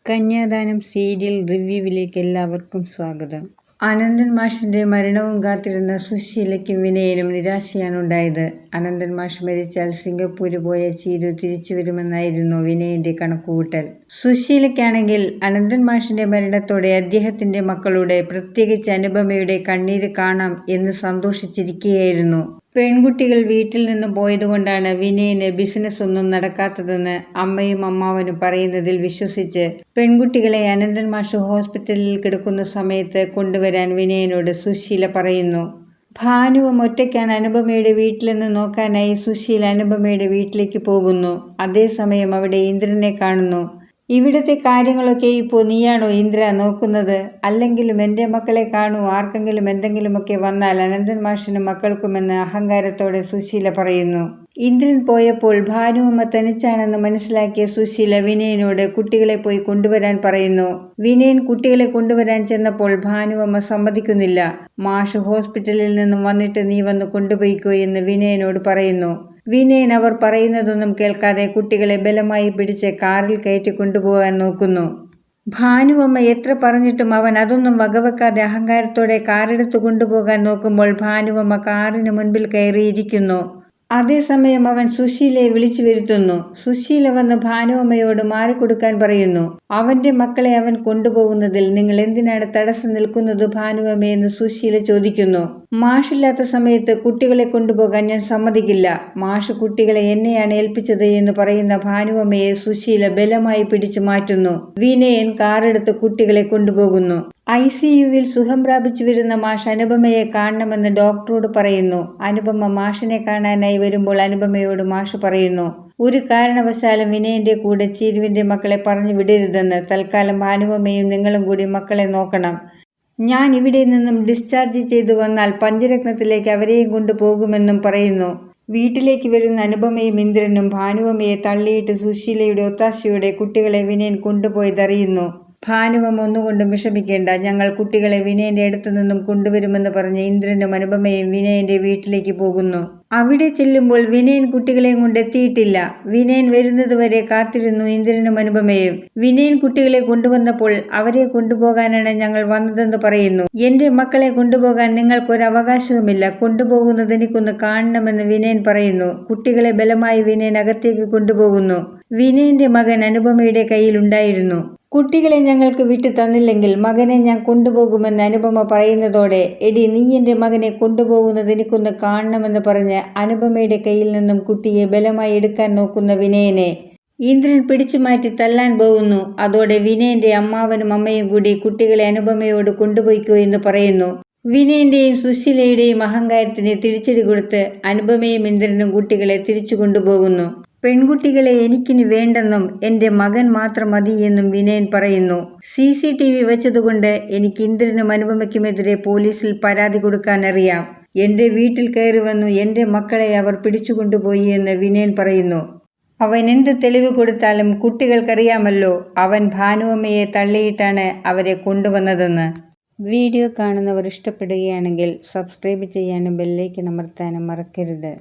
കന്യാദാനം serial റിവ്യൂവിലേക്ക് എല്ലാവർക്കും സ്വാഗതം. അനന്തൻ മാഷിന്റെ മരണവും കാത്തിരുന്ന സുശീലയ്ക്കും വിനയനും നിരാശയാണുണ്ടായത്. അനന്തൻ മാഷ് മരിച്ചാൽ സിംഗപ്പൂര് പോയ ചീരു തിരിച്ചു വരുമെന്നായിരുന്നു വിനയന്റെ കണക്കുകൂട്ടൽ. സുശീലയ്ക്കാണെങ്കിൽ അനന്തൻ മാഷിന്റെ മരണത്തോടെ അദ്ദേഹത്തിന്റെ മക്കളുടെ, പ്രത്യേകിച്ച് അനുപമയുടെ കണ്ണീര് കാണാം എന്ന് സന്തോഷിച്ചിരിക്കുകയായിരുന്നു. പെൺകുട്ടികൾ വീട്ടിൽ നിന്ന് പോയതുകൊണ്ടാണ് വിനയന് ബിസിനസ് ഒന്നും നടക്കാത്തതെന്ന് അമ്മയും അമ്മാവനും പറയുന്നതിൽ വിശ്വസിച്ച് പെൺകുട്ടികളെ അനന്തൻ മാഷ് ഹോസ്പിറ്റലിൽ കിടക്കുന്ന സമയത്ത് കൊണ്ടുവരാൻ വിനയനോട് സുശീല പറയുന്നു. ഭാനുവും ഒറ്റയ്ക്കാണ് അനുപമയുടെ വീട്ടിലെന്ന് നോക്കാനായി സുശീല അനുപമയുടെ വീട്ടിലേക്ക് പോകുന്നു. അതേസമയം അവിടെ ഇന്ദ്രനെ കാണുന്നു. ഇവിടത്തെ കാര്യങ്ങളൊക്കെ ഇപ്പോൾ നീയാണോ ഇന്ദ്ര നോക്കുന്നത്? അല്ലെങ്കിലും എൻ്റെ മക്കളെ കാണൂ, ആർക്കെങ്കിലും എന്തെങ്കിലുമൊക്കെ വന്നാൽ അനന്തൻ മാഷിനും മക്കൾക്കുമെന്ന് അഹങ്കാരത്തോടെ സുശീല പറയുന്നു. ഇന്ദ്രൻ പോയപ്പോൾ ഭാനുവമ്മ തനിച്ചാണെന്ന് മനസ്സിലാക്കിയ സുശീല വിനയനോട് കുട്ടികളെ പോയി കൊണ്ടുവരാൻ പറയുന്നു. വിനയൻ കുട്ടികളെ കൊണ്ടുവരാൻ ചെന്നപ്പോൾ ഭാനുവമ്മ സമ്മതിക്കുന്നില്ല. മാഷ് ഹോസ്പിറ്റലിൽ നിന്നും വന്നിട്ട് നീ വന്ന് കൊണ്ടുപോയിക്കോ എന്ന് വിനയനോട് പറയുന്നു. വിനയൻ അവർ പറയുന്നതൊന്നും കേൾക്കാതെ കുട്ടികളെ ബലമായി പിടിച്ച് കാറിൽ കയറ്റി കൊണ്ടുപോകാൻ നോക്കുന്നു. ഭാനുവമ്മ എത്ര പറഞ്ഞിട്ടും അവൻ അതൊന്നും വകവെക്കാതെ അഹങ്കാരത്തോടെ കാറെടുത്ത് കൊണ്ടുപോകാൻ നോക്കുമ്പോൾ ഭാനുവമ്മ കാറിന് മുൻപിൽ കയറിയിരിക്കുന്നു. അതേസമയം അവൻ സുശീലയെ വിളിച്ചു വരുത്തുന്നു. സുശീല വന്ന് ഭാനുവമ്മയോട് മാറിക്കൊടുക്കാൻ പറയുന്നു. അവന്റെ മക്കളെ അവൻ കൊണ്ടുപോകുന്നതിൽ നിങ്ങൾ എന്തിനാണ് തടസ്സം നിൽക്കുന്നത് ഭാനുവമ്മയെന്ന് സുശീല ചോദിക്കുന്നു. മാഷില്ലാത്ത സമയത്ത് കുട്ടികളെ കൊണ്ടുപോകാൻ ഞാൻ സമ്മതിക്കില്ല. മാഷ് കുട്ടികളെ എന്നെയാണ് ഏൽപ്പിച്ചത് എന്ന് പറയുന്ന ഭാനുവമ്മയെ സുശീല ബലമായി പിടിച്ചു മാറ്റുന്നു. വിനയൻ കാറെടുത്ത് കുട്ടികളെ കൊണ്ടുപോകുന്നു. ICUവിൽ സുഖം പ്രാപിച്ചു വരുന്ന മാഷ് അനുപമയെ കാണണമെന്ന് ഡോക്ടറോട് പറയുന്നു. അനുപമ മാഷിനെ കാണാനായി വരുമ്പോൾ അനുപമയോട് മാഷ് പറയുന്നു, ഒരു കാരണവശാലും വിനയന്റെ കൂടെ ചീരുവിന്റെ മക്കളെ പറഞ്ഞു വിടരുതെന്ന്. തൽക്കാലം ഭാനുവമ്മയും നിങ്ങളും കൂടി മക്കളെ നോക്കണം. ഞാൻ ഇവിടെ നിന്നും ഡിസ്ചാർജ് ചെയ്തു വന്നാൽ പഞ്ചരത്നത്തിലേക്ക് അവരെയും കൊണ്ടുപോകുമെന്നും പറയുന്നു. വീട്ടിലേക്ക് വരുന്ന അനുപമയും ഇന്ദ്രനും ഭാനുവമ്മയെ തള്ളിയിട്ട് സുശീലയുടെ ഒത്താശയോടെ കുട്ടികളെ വിനയൻ കൊണ്ടുപോയതറിയുന്നു. ഭാനുവമ്മ ഒന്നുകൊണ്ടും വിഷമിക്കേണ്ട, ഞങ്ങൾ കുട്ടികളെ വിനയന്റെ അടുത്തു നിന്നും കൊണ്ടുവരുമെന്ന് പറഞ്ഞ് ഇന്ദ്രനും അനുപമയും വിനയന്റെ വീട്ടിലേക്ക് പോകുന്നു. അവിടെ ചെല്ലുമ്പോൾ വിനയൻ കുട്ടികളെയും കൊണ്ട് എത്തിയിട്ടില്ല. വിനയൻ വരുന്നതുവരെ കാത്തിരുന്നു ഇന്ദ്രനും അനുപമയും. വിനയൻ കുട്ടികളെ കൊണ്ടുവന്നപ്പോൾ അവരെ കൊണ്ടുപോകാനാണ് ഞങ്ങൾ വന്നതെന്ന് പറയുന്നു. എന്റെ മക്കളെ കൊണ്ടുപോകാൻ നിങ്ങൾക്കൊരു അവകാശവുമില്ല. കൊണ്ടുപോകുന്നത് എനിക്കൊന്ന് കാണണമെന്ന് വിനയൻ പറയുന്നു. കുട്ടികളെ ബലമായി വിനയൻ അകത്തേക്ക് കൊണ്ടുപോകുന്നു. വിനയന്റെ മകൻ അനുപമയുടെ കയ്യിലുണ്ടായിരുന്നു. കുട്ടികളെ ഞങ്ങൾക്ക് വിട്ടു തന്നില്ലെങ്കിൽ മകനെ ഞാൻ കൊണ്ടുപോകുമെന്ന് അനുപമ പറയുന്നതോടെ, എടി നീ എൻ്റെ മകനെ കൊണ്ടുപോകുന്നത് എനിക്കൊന്ന് കാണണമെന്ന് പറഞ്ഞ് അനുപമയുടെ കയ്യിൽ നിന്നും കുട്ടിയെ ബലമായി എടുക്കാൻ നോക്കുന്ന വിനയനെ ഇന്ദ്രൻ പിടിച്ചു മാറ്റി തല്ലാൻ പോകുന്നു. അതോടെ വിനയന്റെ അമ്മാവനും അമ്മയും കൂടി കുട്ടികളെ അനുപമയോട് കൊണ്ടുപോയിക്കോ എന്ന് പറയുന്നു. വിനയന്റെയും സുശീലയുടെയും അഹങ്കാരത്തിന് തിരിച്ചടി കൊടുത്ത് അനുപമയും ഇന്ദ്രനും കുട്ടികളെ തിരിച്ചു കൊണ്ടുപോകുന്നു. പെൺകുട്ടികളെ എനിക്കിനി വേണ്ടെന്നും എൻ്റെ മകൻ മാത്രം മതി എന്നും വിനയൻ പറയുന്നു. CCTV വെച്ചതുകൊണ്ട് എനിക്ക് ഇന്ദ്രനും അനുപമയ്ക്കുമെതിരെ പോലീസിൽ പരാതി കൊടുക്കാനറിയാം. എൻ്റെ വീട്ടിൽ കയറി വന്നു എൻ്റെ മക്കളെ അവർ പിടിച്ചുകൊണ്ടുപോയി എന്ന് വിനയൻ പറയുന്നു. അവൻ എന്ത് തെളിവ് കൊടുത്താലും കുട്ടികൾക്കറിയാമല്ലോ അവൻ ഭാനുവമ്മയെ തള്ളിയിട്ടാണ് അവരെ കൊണ്ടുവന്നതെന്ന്. വീഡിയോ കാണുന്നവർ ഇഷ്ടപ്പെടുകയാണെങ്കിൽ സബ്സ്ക്രൈബ് ചെയ്യാനും ബെല്ലൈക്കൺ അമർത്താനും മറക്കരുത്.